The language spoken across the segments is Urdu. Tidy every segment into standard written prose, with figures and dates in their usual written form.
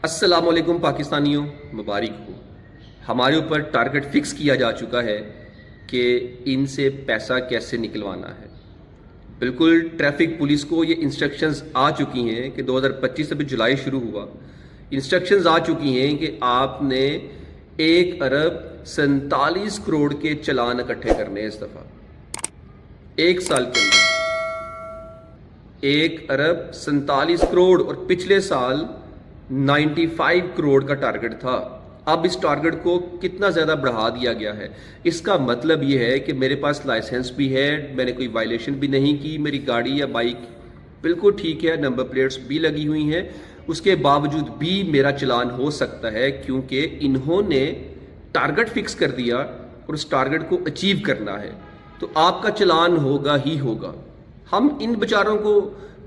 السلام علیکم پاکستانیوں، مبارک ہو۔ ہمارے اوپر ٹارگٹ فکس کیا جا چکا ہے کہ ان سے پیسہ کیسے نکلوانا ہے۔ بالکل ٹریفک پولیس کو یہ انسٹرکشنز آ چکی ہیں کہ 2025 ابھی جولائی شروع ہوا، انسٹرکشنز آ چکی ہیں کہ آپ نے 1 ارب 47 کروڑ کے چلان اکٹھے کرنے ہیں اس دفعہ، ایک سال کے اندر 1 ارب 47 کروڑ، اور پچھلے سال 95 کروڑ کا ٹارگٹ تھا۔ اب اس ٹارگٹ کو کتنا زیادہ بڑھا دیا گیا ہے۔ اس کا مطلب یہ ہے کہ میرے پاس لائسنس بھی ہے، میں نے کوئی وائلیشن بھی نہیں کی، میری گاڑی یا بائک بالکل ٹھیک ہے، نمبر پلیٹس بھی لگی ہوئی ہیں، اس کے باوجود بھی میرا چلان ہو سکتا ہے کیونکہ انہوں نے ٹارگٹ فکس کر دیا اور اس ٹارگٹ کو اچیو کرنا ہے، تو آپ کا چلان ہوگا ہی ہوگا۔ ہم ان بیچاروں کو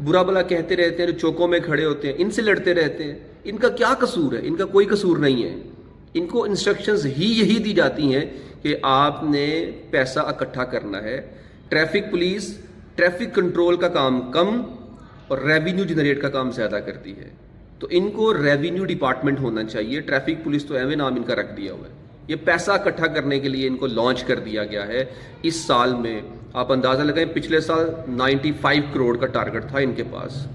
برا بلا کہتے رہتے ہیں، جو چوکوں میں کھڑے ہوتے ہیں، ان سے لڑتے رہتے ہیں۔ ان کا کیا قصور ہے؟ ان کا کوئی قصور نہیں ہے۔ ان کو انسٹرکشنز ہی یہی دی جاتی ہیں کہ آپ نے پیسہ اکٹھا کرنا ہے۔ ٹریفک پولیس ٹریفک کنٹرول کا کام کم اور ریونیو جنریٹ کا کام زیادہ کرتی ہے، تو ان کو ریونیو ڈپارٹمنٹ ہونا چاہیے۔ ٹریفک پولیس تو ایویں نام ان کا رکھ دیا ہوا ہے۔ یہ پیسہ اکٹھا کرنے کے لیے ان کو لانچ کر دیا گیا ہے۔ اس سال میں آپ اندازہ لگائیں، پچھلے سال 95 کروڑ کا ٹارگٹ تھا ان کے پاس،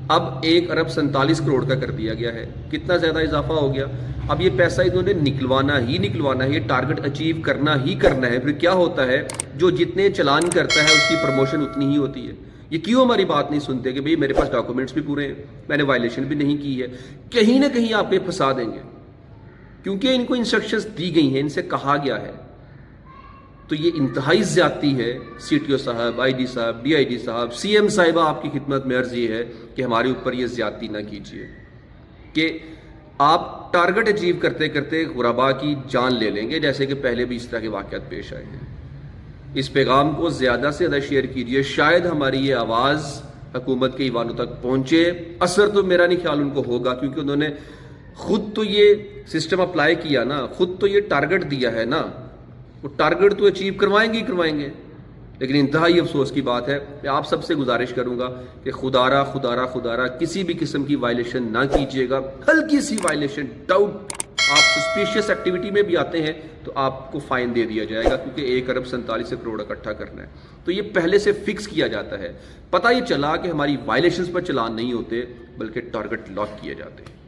اب 1 ارب 47 کروڑ کا کر دیا گیا ہے۔ کتنا زیادہ اضافہ ہو گیا۔ اب یہ پیسہ انہوں نے نکلوانا ہی نکلوانا ہے، یہ ٹارگٹ اچیو کرنا ہی کرنا ہے۔ پھر کیا ہوتا ہے، جو جتنے چلان کرتا ہے اس کی پروموشن اتنی ہی ہوتی ہے۔ یہ کیوں ہماری بات نہیں سنتے کہ بھئی میرے پاس ڈاکومنٹس بھی پورے ہیں، میں نے وائلیشن بھی نہیں کی ہے؟ کہیں نہ کہیں آپ یہ پھنسا دیں گے، کیونکہ ان کو انسٹرکشنز دی گئی ہیں، ان سے کہا گیا ہے۔ تو یہ انتہائی زیادتی ہے۔ سی ٹی او صاحب، آئی جی صاحب، ڈی آئی جی صاحب، سی ایم صاحبہ، آپ کی خدمت میں عرض یہ ہے کہ ہمارے اوپر یہ زیادتی نہ کیجیے کہ آپ ٹارگٹ اچیو کرتے کرتے غربا کی جان لے لیں گے، جیسے کہ پہلے بھی اس طرح کے واقعات پیش آئے ہیں۔ اس پیغام کو زیادہ سے زیادہ شیئر کیجیے، شاید ہماری یہ آواز حکومت کے ایوانوں تک پہنچے۔ اثر تو میرا نہیں خیال ان کو ہوگا، کیونکہ انہوں نے خود تو یہ سسٹم اپلائی کیا نا، خود تو یہ ٹارگٹ دیا ہے نا، وہ ٹارگٹ تو اچیو کروائیں گے۔ لیکن انتہائی افسوس کی بات ہے، میں آپ سب سے گزارش کروں گا کہ خدارہ کسی بھی قسم کی وائلیشن نہ کیجیے گا۔ ہلکی سی وائلیشن، ڈاؤٹ، آپ سسپیشیس ایکٹیویٹی میں بھی آتے ہیں تو آپ کو فائن دے دیا جائے گا، کیونکہ 1 ارب 47 کروڑ اکٹھا کرنا ہے۔ تو یہ پہلے سے فکس کیا جاتا ہے۔ پتہ یہ چلا کہ ہماری وائلیشنز پر چلان نہیں ہوتے، بلکہ ٹارگٹ لاک کیے جاتے ہیں۔